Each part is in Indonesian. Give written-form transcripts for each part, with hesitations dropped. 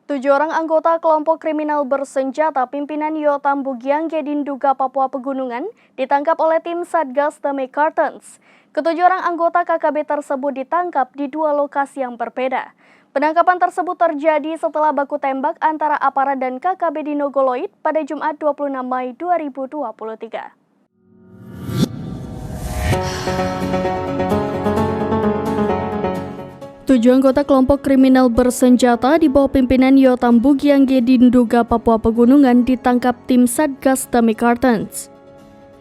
7 orang anggota kelompok kriminal bersenjata pimpinan Yotam Bugiangge di Nduga, Papua Pegunungan ditangkap oleh tim Satgas Damai Kartens. Ketujuh orang anggota KKB tersebut ditangkap di dua lokasi yang berbeda. Penangkapan tersebut terjadi setelah baku tembak antara aparat dan KKB di Nogoloid pada Jumat 26 Mei 2023. Tujuh anggota kelompok kriminal bersenjata di bawah pimpinan Yotam Bugiangge di Nduga, Papua Pegunungan ditangkap tim Satgas Damai Kartens.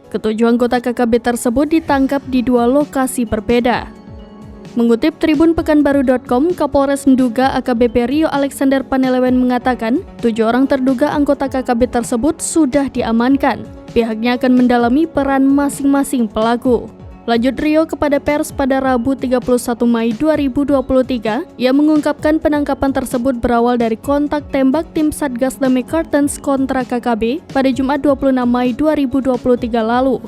Ketujuh anggota KKB tersebut ditangkap di dua lokasi berbeda. Mengutip Tribun Pekanbaru.com, Kapolres Nduga AKBP Rio Alexander Panelewen mengatakan, 7 orang terduga anggota KKB tersebut sudah diamankan. Pihaknya akan mendalami peran masing-masing pelaku. Lanjut Rio kepada pers pada Rabu 31 Mei 2023, ia mengungkapkan penangkapan tersebut berawal dari kontak tembak tim Satgas Damai Kartens kontra KKB pada Jumat 26 Mei 2023 lalu.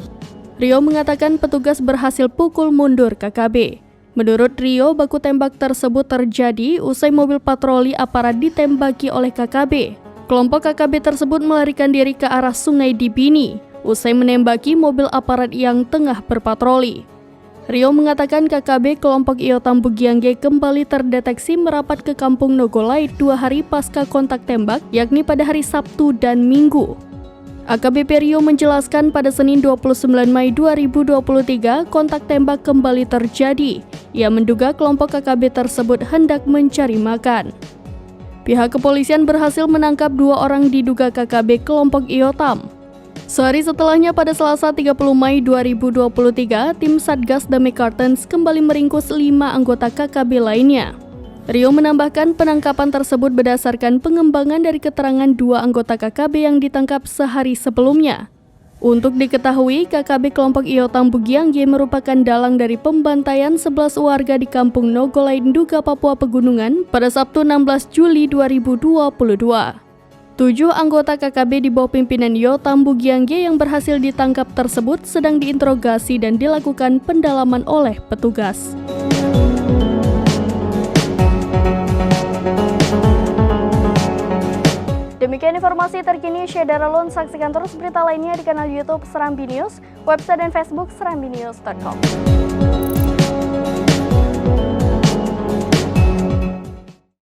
Rio mengatakan petugas berhasil pukul mundur KKB. Menurut Rio, baku tembak tersebut terjadi usai mobil patroli aparat ditembaki oleh KKB. Kelompok KKB tersebut melarikan diri ke arah Sungai Dibini usai menembaki mobil aparat yang tengah berpatroli. Rio mengatakan KKB kelompok Yotam Bugiangge kembali terdeteksi merapat ke kampung Nogoloid 2 hari pasca kontak tembak, yakni pada hari Sabtu dan Minggu. AKBP Rio menjelaskan pada Senin 29 Mei 2023 kontak tembak kembali terjadi. Ia menduga kelompok KKB tersebut hendak mencari makan. Pihak kepolisian berhasil menangkap 2 orang diduga KKB kelompok Yotam. Sehari setelahnya pada Selasa 30 Mei 2023, tim Satgas Damai Kartens kembali meringkus 5 anggota KKB lainnya. Rio menambahkan penangkapan tersebut berdasarkan pengembangan dari keterangan 2 anggota KKB yang ditangkap sehari sebelumnya. Untuk diketahui, KKB kelompok Yotam Bugiangge merupakan dalang dari pembantaian 11 warga di kampung Nogoloid Nduga, Papua Pegunungan pada Sabtu 16 Juli 2022. 7 anggota KKB di bawah pimpinan Yotam Bugiangge yang berhasil ditangkap tersebut sedang diinterogasi dan dilakukan pendalaman oleh petugas. Demikian informasi terkini Syedaralun. Saksikan terus berita lainnya di kanal YouTube Serambi News, website dan Facebook serambinews.com.